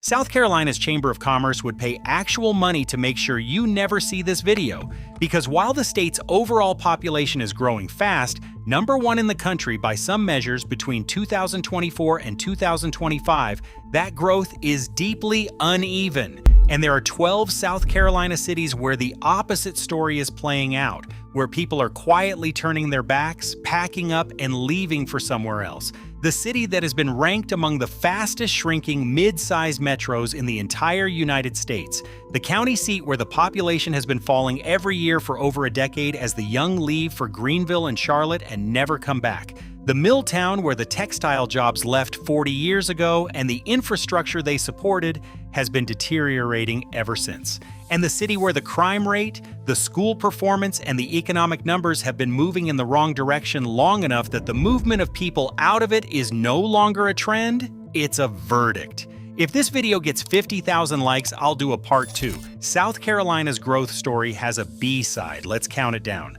South Carolina's Chamber of Commerce would pay actual money to make sure you never see this video, because while the state's overall population is growing fast, #1 in the country by some measures between 2024 and 2025, that growth is deeply uneven. And there are 12 South Carolina cities where the opposite story is playing out, where people are quietly turning their backs, packing up, and leaving for somewhere else. The city that has been ranked among the fastest shrinking mid-sized metros in the entire United States. The county seat where the population has been falling every year for over a decade as the young leave for Greenville and Charlotte and never come back. The mill town where the textile jobs left 40 years ago and the infrastructure they supported has been deteriorating ever since. And the city where the crime rate, the school performance, and the economic numbers have been moving in the wrong direction long enough that the movement of people out of it is no longer a trend, it's a verdict. If this video gets 50,000 likes, I'll do a part 2. South Carolina's growth story has a B-side. Let's count it down.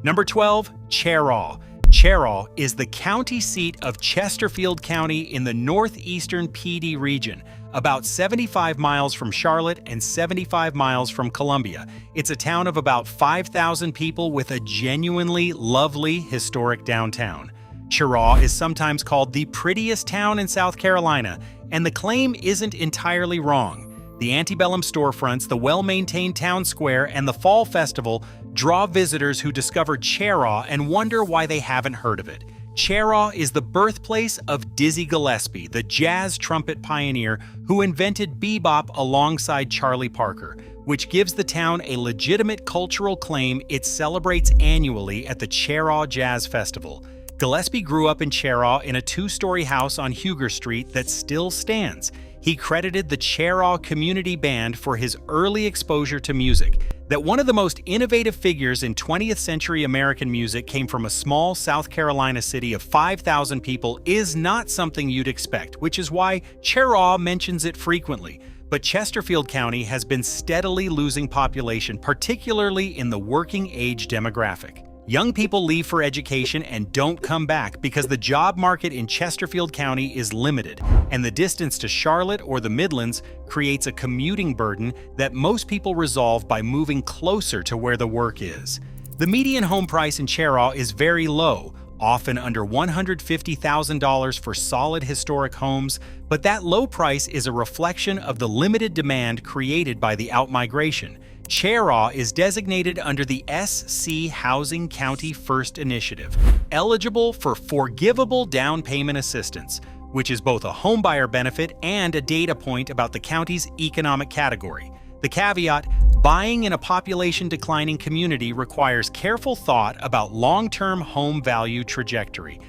Number 12, Cheraw. Cheraw is the county seat of Chesterfield County in the northeastern Pee Dee region, about 75 miles from Charlotte and 75 miles from Columbia. It's a town of about 5,000 people with a genuinely lovely historic downtown. Cheraw is sometimes called the prettiest town in South Carolina, and the claim isn't entirely wrong. The antebellum storefronts, the well-maintained town square, and the fall festival draw visitors who discover Cheraw and wonder why they haven't heard of it. Cheraw is the birthplace of Dizzy Gillespie, the jazz trumpet pioneer who invented bebop alongside Charlie Parker, which gives the town a legitimate cultural claim it celebrates annually at the Cheraw Jazz Festival. Gillespie grew up in Cheraw in a 2-story house on Huger Street that still stands. He credited the Cheraw Community Band for his early exposure to music. That one of the most innovative figures in 20th century American music came from a small South Carolina city of 5,000 people is not something you'd expect, which is why Cheraw mentions it frequently. But Chesterfield County has been steadily losing population, particularly in the working age demographic. Young people leave for education and don't come back because the job market in Chesterfield County is limited, and the distance to Charlotte or the Midlands creates a commuting burden that most people resolve by moving closer to where the work is. The median home price in Cheraw is very low, often under $150,000 for solid historic homes, but that low price is a reflection of the limited demand created by the outmigration. Cheraw is designated under the SC Housing County First Initiative, eligible for forgivable down payment assistance, which is both a homebuyer benefit and a data point about the county's economic category. The caveat, buying in a population declining community requires careful thought about long-term home value trajectory.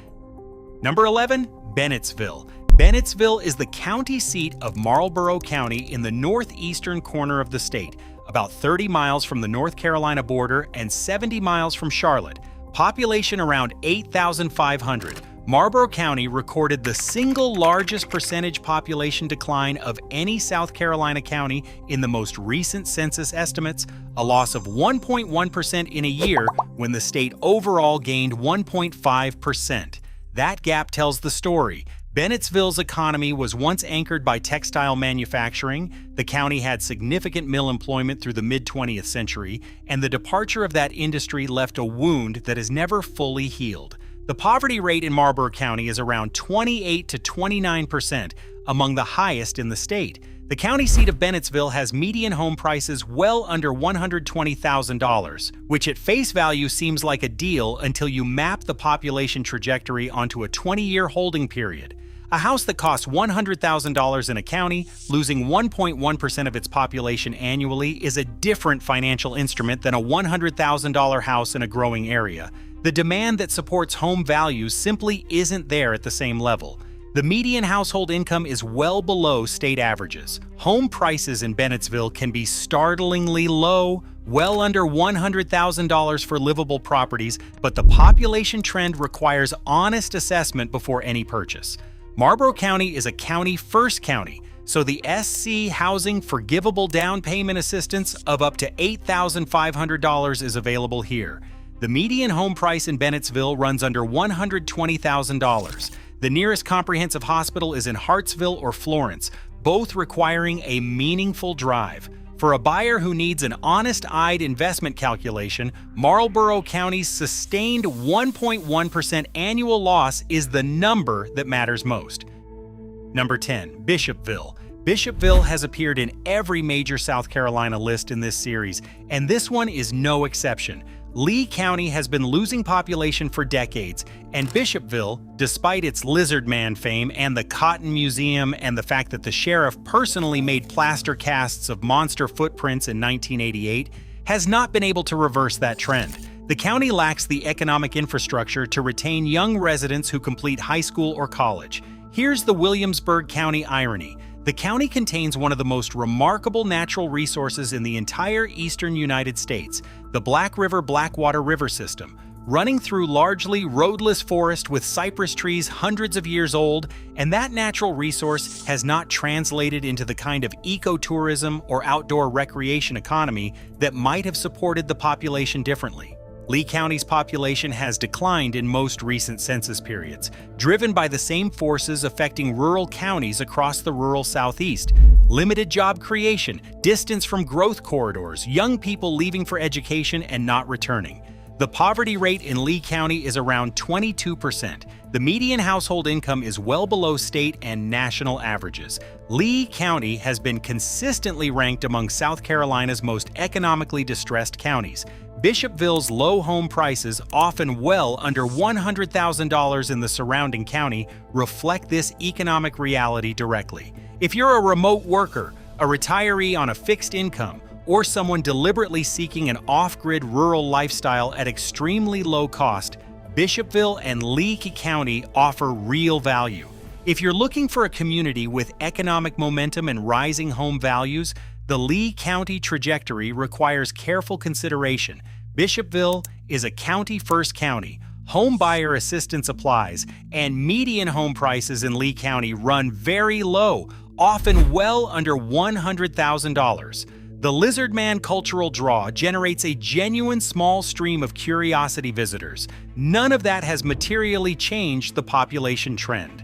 Number 11, Bennettsville. Bennettsville is the county seat of Marlboro County in the northeastern corner of the state, about 30 miles from the North Carolina border and 70 miles from Charlotte. Population around 8,500. Marlboro County recorded the single largest percentage population decline of any South Carolina county in the most recent census estimates, a loss of 1.1% in a year when the state overall gained 1.5%. That gap tells the story. Bennettsville's economy was once anchored by textile manufacturing, the county had significant mill employment through the mid-20th century, and the departure of that industry left a wound that is never fully healed. The poverty rate in Marlboro County is around 28 to 29%, among the highest in the state. The county seat of Bennettsville has median home prices well under $120,000, which at face value seems like a deal until you map the population trajectory onto a 20-year holding period. A house that costs $100,000 in a county, losing 1.1% of its population annually, is a different financial instrument than a $100,000 house in a growing area. The demand that supports home values simply isn't there at the same level. The median household income is well below state averages. Home prices in Bennettsville can be startlingly low, well under $100,000 for livable properties, but the population trend requires honest assessment before any purchase. Marlboro County is a county-first county, so the SC Housing Forgivable Down Payment Assistance of up to $8,500 is available here. The median home price in Bennettsville runs under $120,000. The nearest comprehensive hospital is in Hartsville or Florence, both requiring a meaningful drive. For a buyer who needs an honest-eyed investment calculation, Marlborough County's sustained 1.1% annual loss is the number that matters most. Number 10. Bishopville. Bishopville has appeared in every major South Carolina list in this series, and this one is no exception. Lee County has been losing population for decades, and Bishopville, despite its lizard man fame and the Cotton Museum and the fact that the sheriff personally made plaster casts of monster footprints in 1988, has not been able to reverse that trend. The county lacks the economic infrastructure to retain young residents who complete high school or college. Here's the Williamsburg County irony. The county contains one of the most remarkable natural resources in the entire eastern United States, the Black River-Blackwater River system. Running through largely roadless forest with cypress trees hundreds of years old, and that natural resource has not translated into the kind of ecotourism or outdoor recreation economy that might have supported the population differently. Lee County's population has declined in most recent census periods, driven by the same forces affecting rural counties across the rural Southeast. Limited job creation, distance from growth corridors, young people leaving for education and not returning. The poverty rate in Lee County is around 22%. The median household income is well below state and national averages. Lee County has been consistently ranked among South Carolina's most economically distressed counties. Bishopville's low home prices, often well under $100,000 in the surrounding county, reflect this economic reality directly. If you're a remote worker, a retiree on a fixed income, or someone deliberately seeking an off-grid rural lifestyle at extremely low cost, Bishopville and Lee County offer real value. If you're looking for a community with economic momentum and rising home values, the Lee County trajectory requires careful consideration. Bishopville is a county-first county. Home buyer assistance applies, and median home prices in Lee County run very low, often well under $100,000. The Lizard Man cultural draw generates a genuine small stream of curiosity visitors. None of that has materially changed the population trend.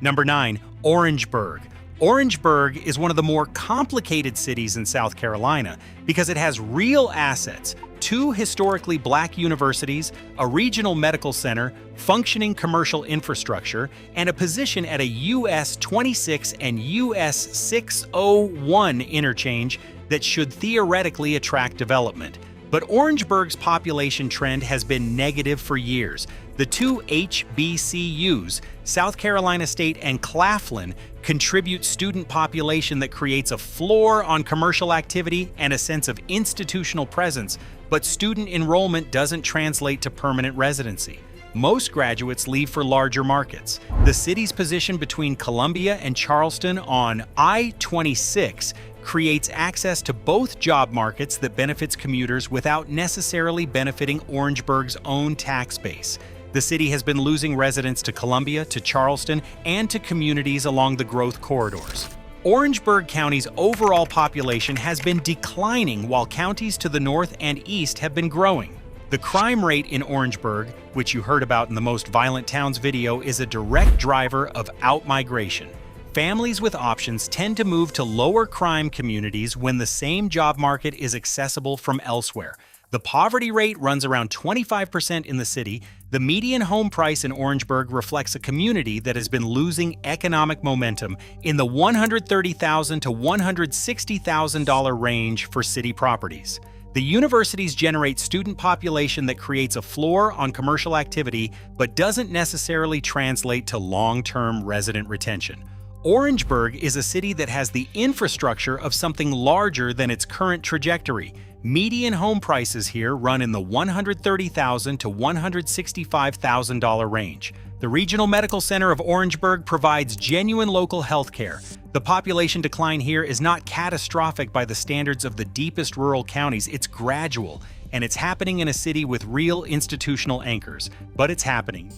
Number 9. Orangeburg. Orangeburg is one of the more complicated cities in South Carolina because it has real assets, 2 historically black universities, a regional medical center, functioning commercial infrastructure, and a position at a US 26 and US 601 interchange that should theoretically attract development. But Orangeburg's population trend has been negative for years. The 2 HBCUs, South Carolina State and Claflin, contribute student population that creates a floor on commercial activity and a sense of institutional presence, but student enrollment doesn't translate to permanent residency. Most graduates leave for larger markets. The city's position between Columbia and Charleston on I-26 creates access to both job markets that benefits commuters without necessarily benefiting Orangeburg's own tax base. The city has been losing residents to Columbia, to Charleston, and to communities along the growth corridors. Orangeburg County's overall population has been declining while counties to the north and east have been growing. The crime rate in Orangeburg, which you heard about in the Most Violent Towns video, is a direct driver of outmigration. Families with options tend to move to lower crime communities when the same job market is accessible from elsewhere. The poverty rate runs around 25% in the city. The median home price in Orangeburg reflects a community that has been losing economic momentum in the $130,000 to $160,000 range for city properties. The universities generate student population that creates a floor on commercial activity but doesn't necessarily translate to long-term resident retention. Orangeburg is a city that has the infrastructure of something larger than its current trajectory. Median home prices here run in the $130,000 to $165,000 range. The Regional Medical Center of Orangeburg provides genuine local health care. The population decline here is not catastrophic by the standards of the deepest rural counties. It's gradual, and it's happening in a city with real institutional anchors. But it's happening.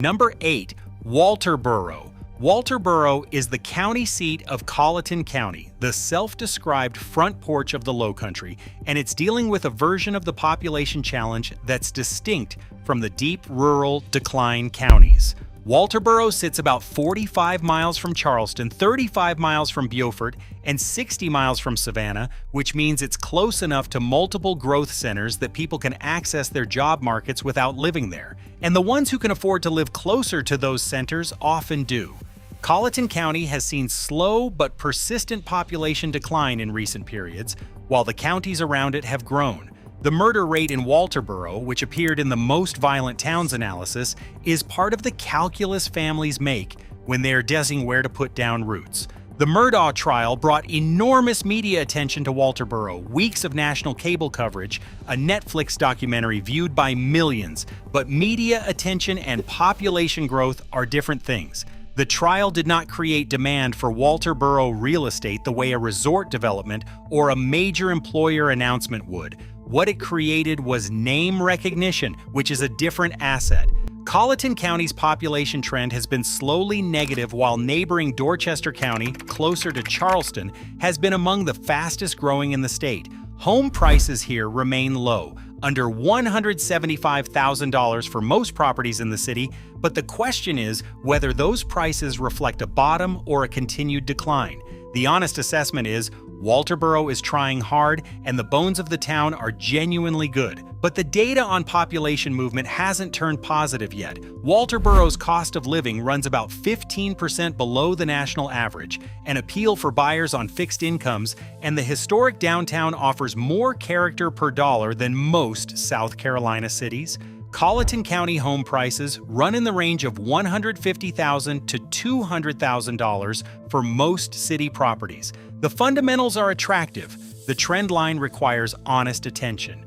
Number 8. Walterboro. Walterboro is the county seat of Colleton County, the self-described front porch of the Lowcountry, and it's dealing with a version of the population challenge that's distinct from the deep rural decline counties. Walterboro sits about 45 miles from Charleston, 35 miles from Beaufort, and 60 miles from Savannah, which means it's close enough to multiple growth centers that people can access their job markets without living there. And the ones who can afford to live closer to those centers often do. Colleton County has seen slow but persistent population decline in recent periods, while the counties around it have grown. The murder rate in Walterboro, which appeared in the Most Violent Towns analysis, is part of the calculus families make when they are guessing where to put down roots. The Murdaugh trial brought enormous media attention to Walterboro, weeks of national cable coverage, a Netflix documentary viewed by millions, but media attention and population growth are different things. The trial did not create demand for Walterboro real estate the way a resort development or a major employer announcement would. What it created was name recognition, which is a different asset. Colleton County's population trend has been slowly negative, while neighboring Dorchester County, closer to Charleston, has been among the fastest growing in the state. Home prices here remain low, under $175,000 for most properties in the city, but the question is whether those prices reflect a bottom or a continued decline. The honest assessment is Walterboro is trying hard and the bones of the town are genuinely good. But the data on population movement hasn't turned positive yet. Walterboro's cost of living runs about 15% below the national average, an appeal for buyers on fixed incomes, and the historic downtown offers more character per dollar than most South Carolina cities. Colleton County home prices run in the range of $150,000 to $200,000 for most city properties. The fundamentals are attractive. The trend line requires honest attention.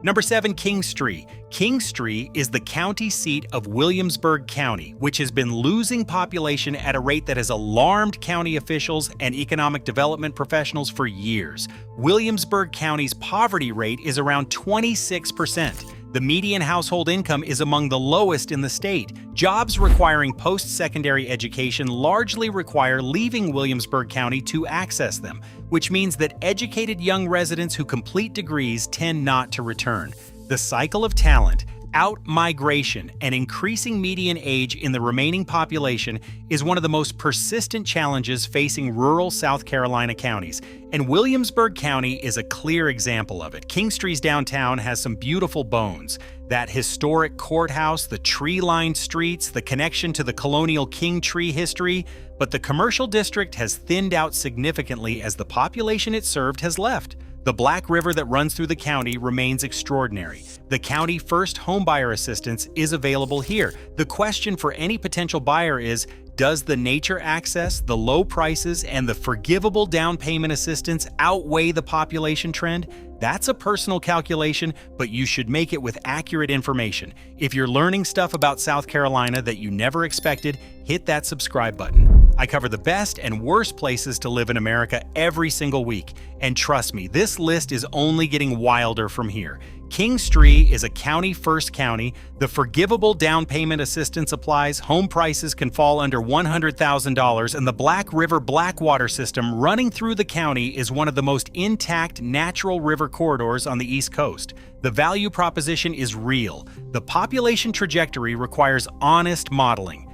Number 7, Kingstree. Kingstree is the county seat of Williamsburg County, which has been losing population at a rate that has alarmed county officials and economic development professionals for years. Williamsburg County's poverty rate is around 26%. The median household income is among the lowest in the state. Jobs requiring post-secondary education largely require leaving Williamsburg County to access them, which means that educated young residents who complete degrees tend not to return. The cycle of talent, out-migration, and increasing median age in the remaining population is one of the most persistent challenges facing rural South Carolina counties, and Williamsburg County is a clear example of it. Kingstree's downtown has some beautiful bones. That historic courthouse, the tree-lined streets, the connection to the colonial king tree history, but the commercial district has thinned out significantly as the population it served has left. The Black River that runs through the county remains extraordinary. The County First Homebuyer Assistance is available here. The question for any potential buyer is, does the nature access, the low prices, and the forgivable down payment assistance outweigh the population trend? That's a personal calculation, but you should make it with accurate information. If you're learning stuff about South Carolina that you never expected, hit that subscribe button. I cover the best and worst places to live in America every single week, and trust me, this list is only getting wilder from here. Kingstree is a county-first county. The forgivable down payment assistance applies, home prices can fall under $100,000, and the Black River Blackwater system running through the county is one of the most intact natural river corridors on the East Coast. The value proposition is real. The population trajectory requires honest modeling.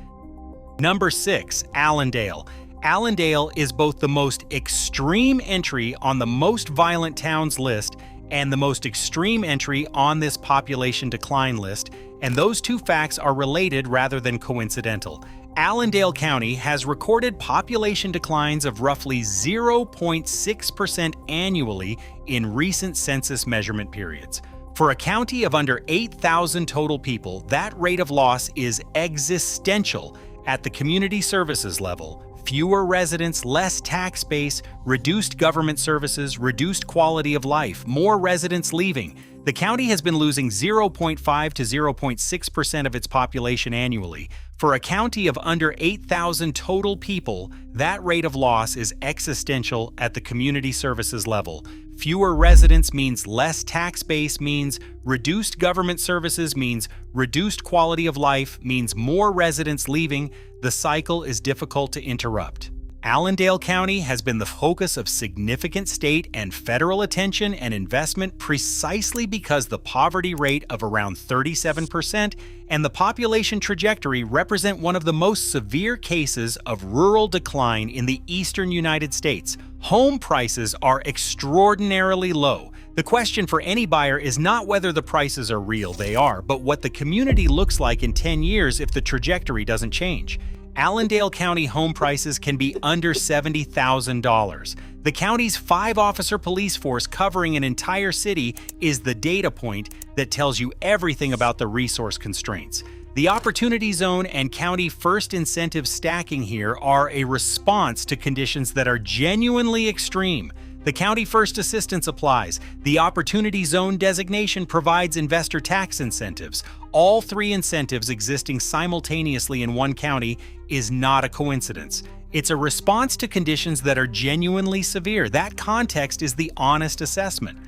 Number 6, Allendale. Allendale is both the most extreme entry on the Most Violent Towns list and the most extreme entry on this population decline list, and those two facts are related rather than coincidental. Allendale County has recorded population declines of roughly 0.6% annually in recent census measurement periods. For a county of under 8,000 total people, that rate of loss is existential. At the community services level, fewer residents, less tax base, reduced government services, reduced quality of life, more residents leaving. The county has been losing 0.5 to 0.6% of its population annually. For a county of under 8,000 total people, that rate of loss is existential at the community services level. Fewer residents means less tax base, means reduced government services, means reduced quality of life, means more residents leaving. The cycle is difficult to interrupt. Allendale County has been the focus of significant state and federal attention and investment precisely because the poverty rate of around 37% and the population trajectory represent one of the most severe cases of rural decline in the eastern United States. Home prices are extraordinarily low. The question for any buyer is not whether the prices are real, they are, but what the community looks like in 10 years if the trajectory doesn't change. Allendale County home prices can be under $70,000. The county's 5-officer police force covering an entire city is the data point that tells you everything about the resource constraints. The Opportunity Zone and County First Incentive stacking here are a response to conditions that are genuinely extreme. The County First Assistance applies. The Opportunity Zone designation provides investor tax incentives. All 3 incentives existing simultaneously in one county is not a coincidence. It's a response to conditions that are genuinely severe. That context is the honest assessment.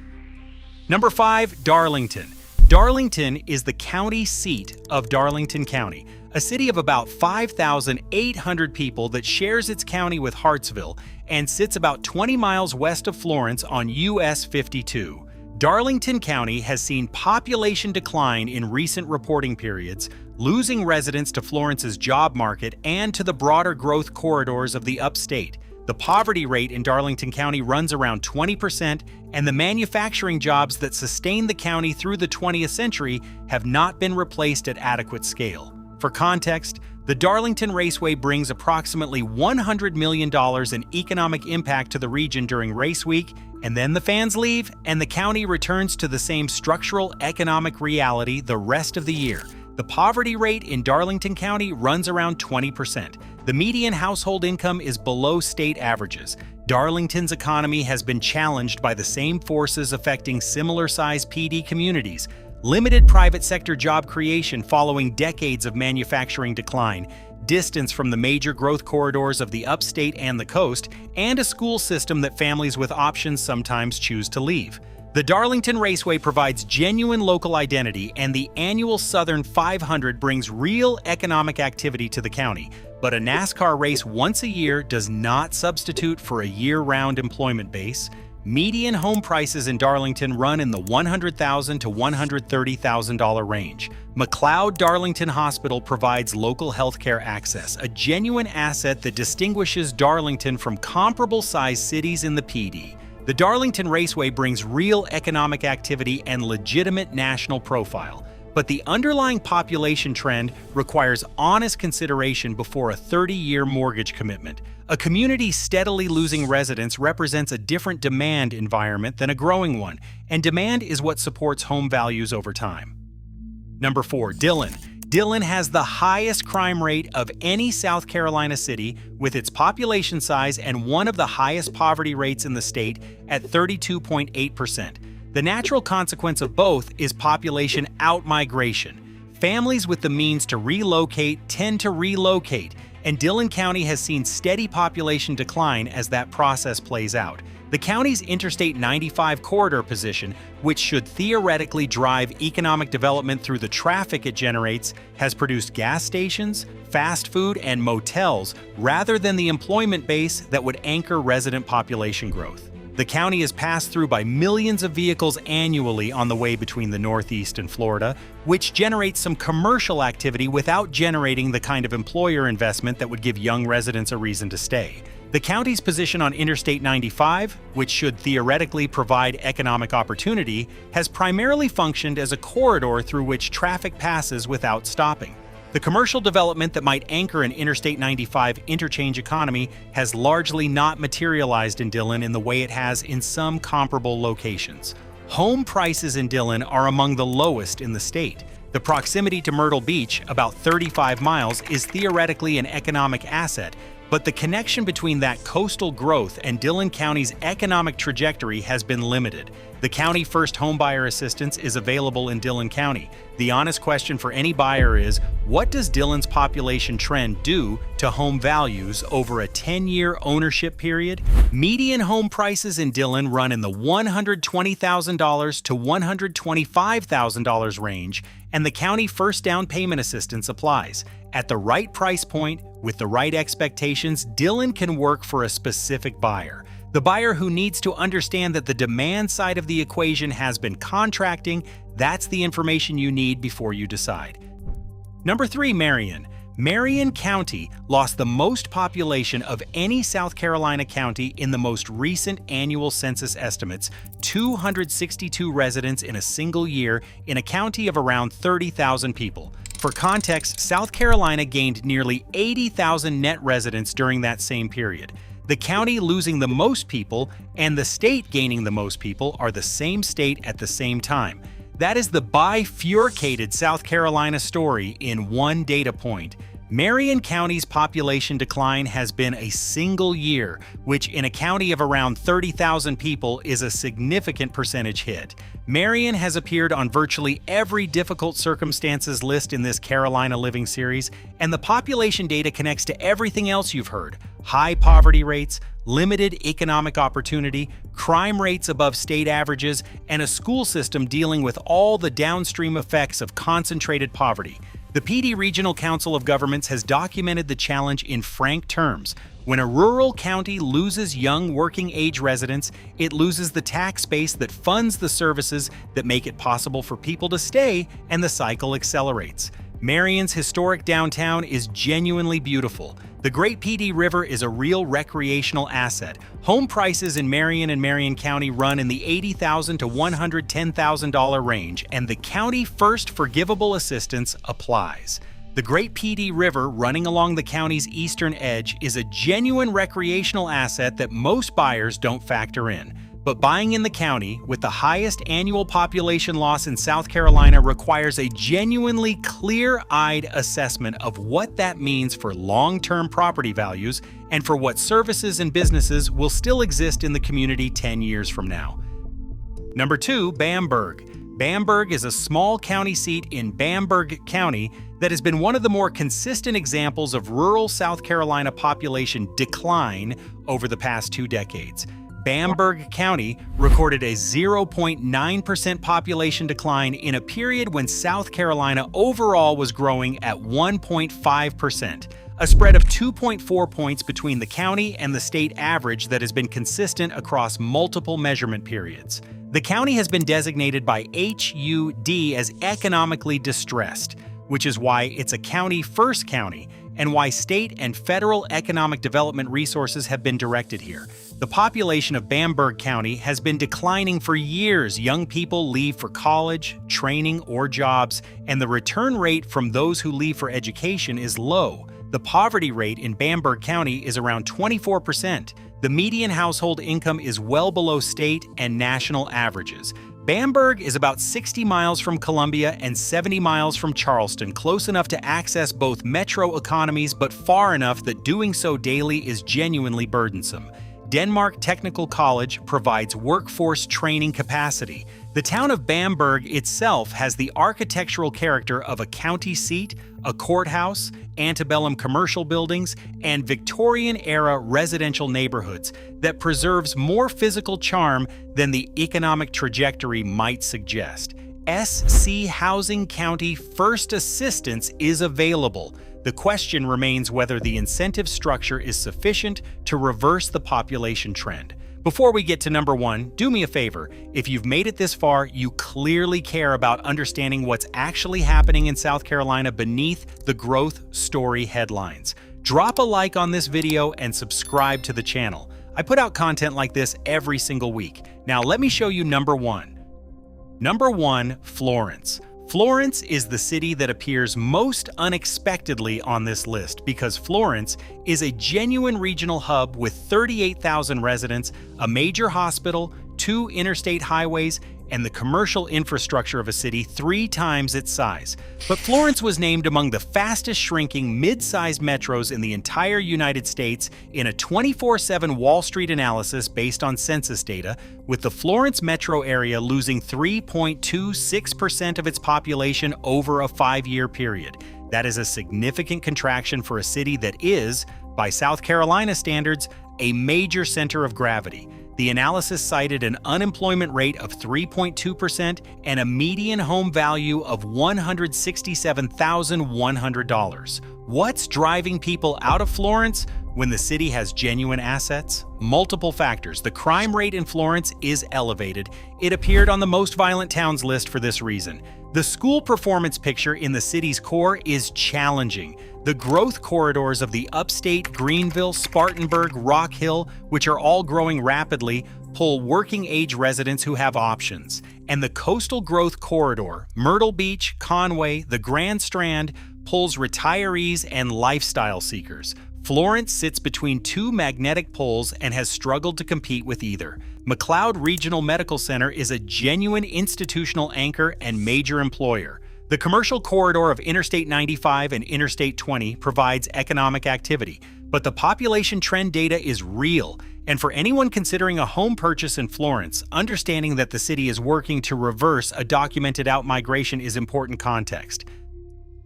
Number 5, Darlington. Darlington is the county seat of Darlington County, a city of about 5,800 people that shares its county with Hartsville and sits about 20 miles west of Florence on US 52. Darlington County has seen population decline in recent reporting periods, losing residents to Florence's job market and to the broader growth corridors of the upstate. The poverty rate in Darlington County runs around 20%, and the manufacturing jobs that sustain the county through the 20th century have not been replaced at adequate scale. For context, the Darlington Raceway brings approximately $100 million in economic impact to the region during race week, and then the fans leave, and the county returns to the same structural economic reality the rest of the year. The poverty rate in Darlington County runs around 20%. The median household income is below state averages. Darlington's economy has been challenged by the same forces affecting similar-sized Pee Dee communities: limited private sector job creation following decades of manufacturing decline, distance from the major growth corridors of the upstate and the coast, and a school system that families with options sometimes choose to leave. The Darlington Raceway provides genuine local identity, and the annual Southern 500 brings real economic activity to the county. But a NASCAR race once a year does not substitute for a year-round employment base. Median home prices in Darlington run in the $100,000 to $130,000 range. McLeod Darlington Hospital provides local healthcare access, a genuine asset that distinguishes Darlington from comparable-sized cities in the Pee Dee. The Darlington Raceway brings real economic activity and legitimate national profile. But the underlying population trend requires honest consideration before a 30-year mortgage commitment. A community steadily losing residents represents a different demand environment than a growing one, and demand is what supports home values over time. Number 4, Dillon. Dillon has the highest crime rate of any South Carolina city, with its population size and one of the highest poverty rates in the state at 32.8%. The natural consequence of both is population outmigration. Families with the means to relocate tend to relocate, and Dillon County has seen steady population decline as that process plays out. The county's Interstate 95 corridor position, which should theoretically drive economic development through the traffic it generates, has produced gas stations, fast food, and motels rather than the employment base that would anchor resident population growth. The county is passed through by millions of vehicles annually on the way between the Northeast and Florida, which generates some commercial activity without generating the kind of employer investment that would give young residents a reason to stay. The county's position on Interstate 95, which should theoretically provide economic opportunity, has primarily functioned as a corridor through which traffic passes without stopping. The commercial development that might anchor an Interstate 95 interchange economy has largely not materialized in Dillon in the way it has in some comparable locations. Home prices in Dillon are among the lowest in the state. The proximity to Myrtle Beach, about 35 miles, is theoretically an economic asset, but the connection between that coastal growth and Dillon County's economic trajectory has been limited. The County First Homebuyer Assistance is available in Dillon County. The honest question for any buyer is, what does Dillon's population trend do to home values over a 10-year ownership period? Median home prices in Dillon run in the $120,000 to $125,000 range, and the County First Down Payment Assistance applies. At the right price point, With the right expectations, Dillon can work for a specific buyer. The buyer who needs to understand that the demand side of the equation has been contracting. That's the information you need before you decide. Number 3, Marion. Marion County lost the most population of any South Carolina county in the most recent annual census estimates, 262 residents in a single year in a county of around 30,000 people. For context, South Carolina gained nearly 80,000 net residents during that same period. The county losing the most people and the state gaining the most people are the same state at the same time. That is the bifurcated South Carolina story in one data point. Marion County's population decline has been a single year, which in a county of around 30,000 people is a significant percentage hit. Marion has appeared on virtually every difficult circumstances list in this Carolina Living series, and the population data connects to everything else you've heard: high poverty rates, limited economic opportunity, crime rates above state averages, and a school system dealing with all the downstream effects of concentrated poverty. The Pee Dee Regional Council of Governments has documented the challenge in frank terms. When a rural county loses young working-age residents, it loses the tax base that funds the services that make it possible for people to stay, and the cycle accelerates. Marion's historic downtown is genuinely beautiful. The Great Pee Dee River is a real recreational asset. Home prices in Marion and Marion County run in the $80,000 to $110,000 range, and the County First Forgivable Assistance applies. The Great Pee Dee River, running along the county's eastern edge, is a genuine recreational asset that most buyers don't factor in. But buying in the county, with the highest annual population loss in South Carolina, requires a genuinely clear-eyed assessment of what that means for long-term property values and for what services and businesses will still exist in the community 10 years from now. Number 2, Bamberg. Bamberg is a small county seat in Bamberg County that has been one of the more consistent examples of rural South Carolina population decline over the past 2 decades. Bamberg County recorded a 0.9% population decline in a period when South Carolina overall was growing at 1.5%, a spread of 2.4 points between the county and the state average that has been consistent across multiple measurement periods. The county has been designated by HUD as economically distressed, which is why it's a County First County, and why state and federal economic development resources have been directed here. The population of Bamberg County has been declining for years. Young people leave for college, training, or jobs, and the return rate from those who leave for education is low. The poverty rate in Bamberg County is around 24%. The median household income is well below state and national averages. Bamberg is about 60 miles from Columbia and 70 miles from Charleston, close enough to access both metro economies, but far enough that doing so daily is genuinely burdensome. Denmark Technical College provides workforce training capacity. The town of Bamberg itself has the architectural character of a county seat, a courthouse, antebellum commercial buildings, and Victorian-era residential neighborhoods that preserves more physical charm than the economic trajectory might suggest. SC Housing County First Assistance is available. The question remains whether the incentive structure is sufficient to reverse the population trend. Before we get to number 1, do me a favor. If you've made it this far, you clearly care about understanding what's actually happening in South Carolina beneath the growth story headlines. Drop a like on this video and subscribe to the channel. I put out content like this every single week. Now let me show you number 1. Number 1, Florence. Florence is the city that appears most unexpectedly on this list because Florence is a genuine regional hub with 38,000 residents, a major hospital, 2 interstate highways, and the commercial infrastructure of a city 3 times its size. But Florence was named among the fastest shrinking mid-sized metros in the entire United States in a 24/7 Wall Street analysis based on census data, with the Florence metro area losing 3.26% of its population over a 5-year period. That is a significant contraction for a city that is, by South Carolina standards, a major center of gravity. The analysis cited an unemployment rate of 3.2% and a median home value of $167,100. What's driving people out of Florence when the city has genuine assets? Multiple factors. The crime rate in Florence is elevated. It appeared on the most violent towns list for this reason. The school performance picture in the city's core is challenging. The growth corridors of the upstate Greenville, Spartanburg, Rock Hill, which are all growing rapidly, pull working-age residents who have options. And the coastal growth corridor, Myrtle Beach, Conway, the Grand Strand, pulls retirees and lifestyle seekers. Florence sits between two magnetic poles and has struggled to compete with either. McLeod Regional Medical Center is a genuine institutional anchor and major employer. The commercial corridor of Interstate 95 and Interstate 20 provides economic activity, but the population trend data is real. And for anyone considering a home purchase in Florence, understanding that the city is working to reverse a documented outmigration is important context.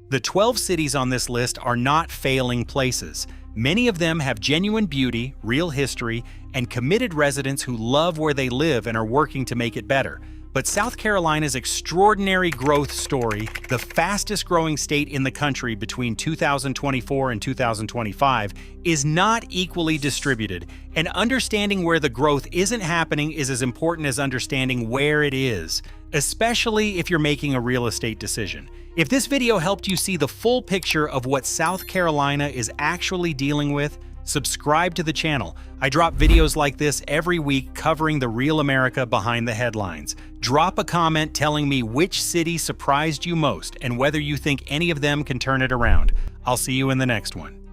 The 12 cities on this list are not failing places. Many of them have genuine beauty, real history, and committed residents who love where they live and are working to make it better. But South Carolina's extraordinary growth story, the fastest growing state in the country between 2024 and 2025, is not equally distributed. And understanding where the growth isn't happening is as important as understanding where it is, especially if you're making a real estate decision. If this video helped you see the full picture of what South Carolina is actually dealing with, subscribe to the channel. I drop videos like this every week covering the real America behind the headlines. Drop a comment telling me which city surprised you most and whether you think any of them can turn it around. I'll see you in the next one.